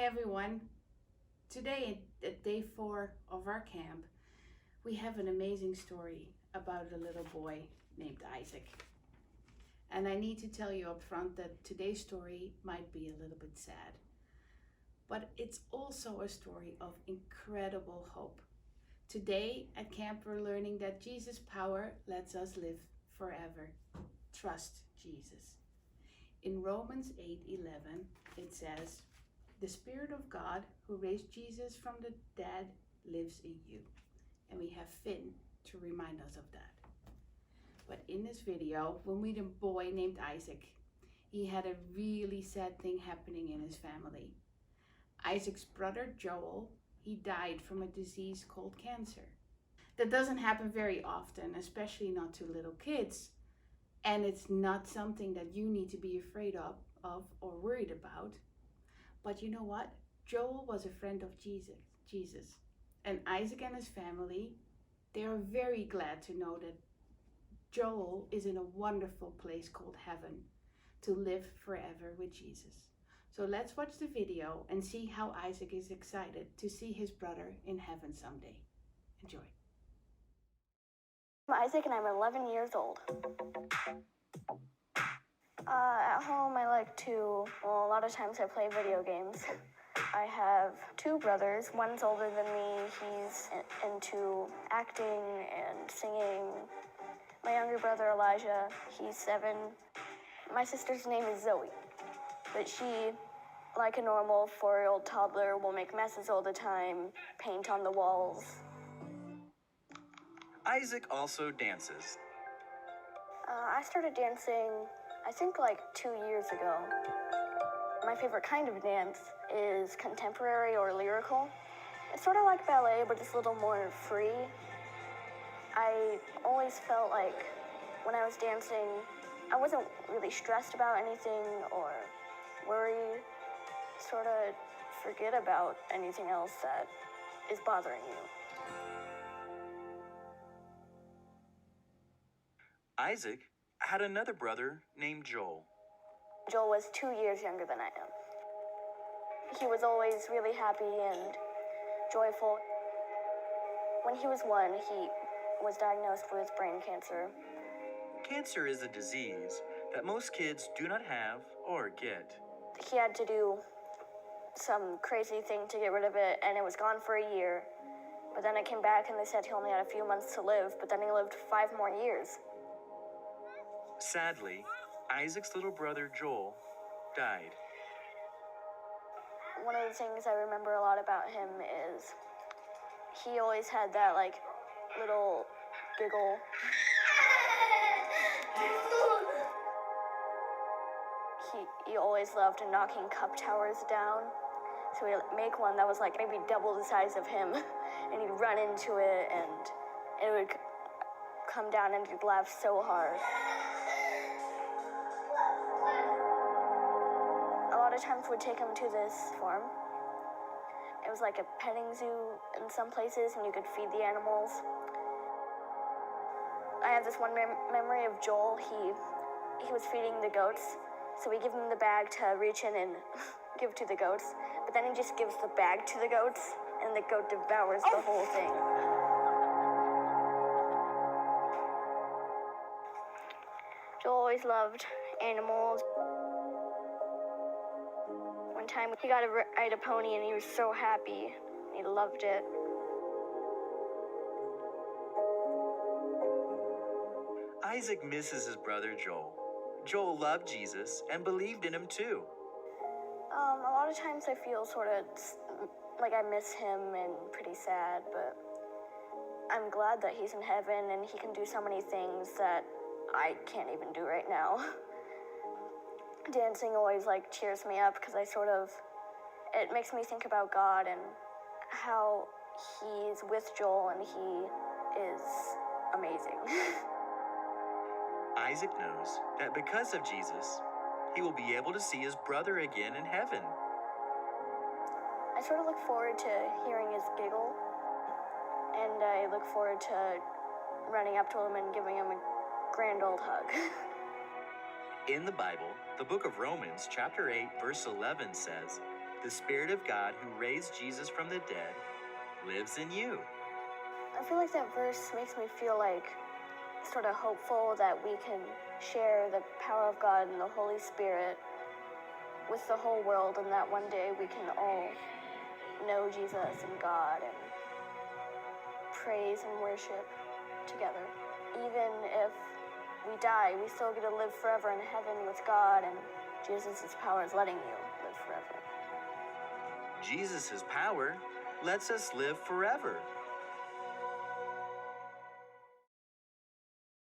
everyone. Today at day 4 of our camp, we have an amazing story about a little boy named Isaac. And I need to tell you up front that today's story might be a little bit sad. But it's also a story of incredible hope. Today at camp we're learning that Jesus' power lets us live forever. Trust Jesus. In Romans 8:11 it says, "The Spirit of God who raised Jesus from the dead lives in you." And we have Finn to remind us of that. But in this video, we'll meet a boy named Isaac. He had a really sad thing happening in his family. Isaac's brother Joel, he died from a disease called cancer. That doesn't happen very often, especially not to little kids. And it's not something that you need to be afraid of or worried about. But you know what? Joel was a friend of Jesus. And Isaac and his family, they are very glad to know that Joel is in a wonderful place called heaven to live forever with Jesus. So let's watch the video and see how Isaac is excited to see his brother in heaven someday. Enjoy. I'm Isaac and I'm 11 years old. At home I like to, a lot of times I play video games. I have 2 brothers. One's older than me. He's into acting and singing. My younger brother Elijah, he's 7. My sister's name is Zoe, but she, like a normal 4-year-old toddler, will make messes all the time, paint on the walls. Isaac also dances. I started dancing, I think like 2 years ago. My favorite kind of dance is contemporary or lyrical. It's sort of like ballet, but it's a little more free. I always felt like when I was dancing, I wasn't really stressed about anything or worried. Sort of forget about anything else that is bothering you. Isaac had another brother named Joel. Joel was 2 years younger than I am. He was always really happy and joyful. When he was 1, he was diagnosed with brain cancer. Cancer is a disease that most kids do not have or get. He had to do some crazy thing to get rid of it, and it was gone for a year. But then it came back and they said he only had a few months to live, but then he lived 5 more years. Sadly, Isaac's little brother Joel died. One of the things I remember a lot about him is he always had that little giggle. He always loved knocking cup towers down. So he'd make one that was maybe double the size of him, and he'd run into it and it would come down and he'd laugh so hard. A lot of times we'd take him to this farm. It was like a petting zoo in some places, and you could feed the animals. I have this one memory of Joel. He was feeding the goats, so we give him the bag to reach in and give to the goats, but then he just gives the bag to the goats, and the goat devours the whole thing. Joel always loved animals. One time he got to ride a pony and he was so happy. He loved it. Isaac misses his brother Joel. Joel loved Jesus and believed in him too. A lot of times I feel sort of like I miss him and pretty sad, but I'm glad that he's in heaven and he can do so many things that I can't even do right now. Dancing always cheers me up because it makes me think about God and how he's with Joel and he is amazing. Isaac knows that because of Jesus, he will be able to see his brother again in heaven. I sort of look forward to hearing his giggle, and I look forward to running up to him and giving him a grand old hug. In the Bible, the book of Romans, chapter 8, verse 11 says, The Spirit of God who raised Jesus from the dead lives in you. I feel like that verse makes me feel like sort of hopeful that we can share the power of God and the Holy Spirit with the whole world, and that one day we can all know Jesus and God and praise and worship together. Even if we die, we still get to live forever in heaven with God, and Jesus' power is letting you live forever. Jesus' power lets us live forever.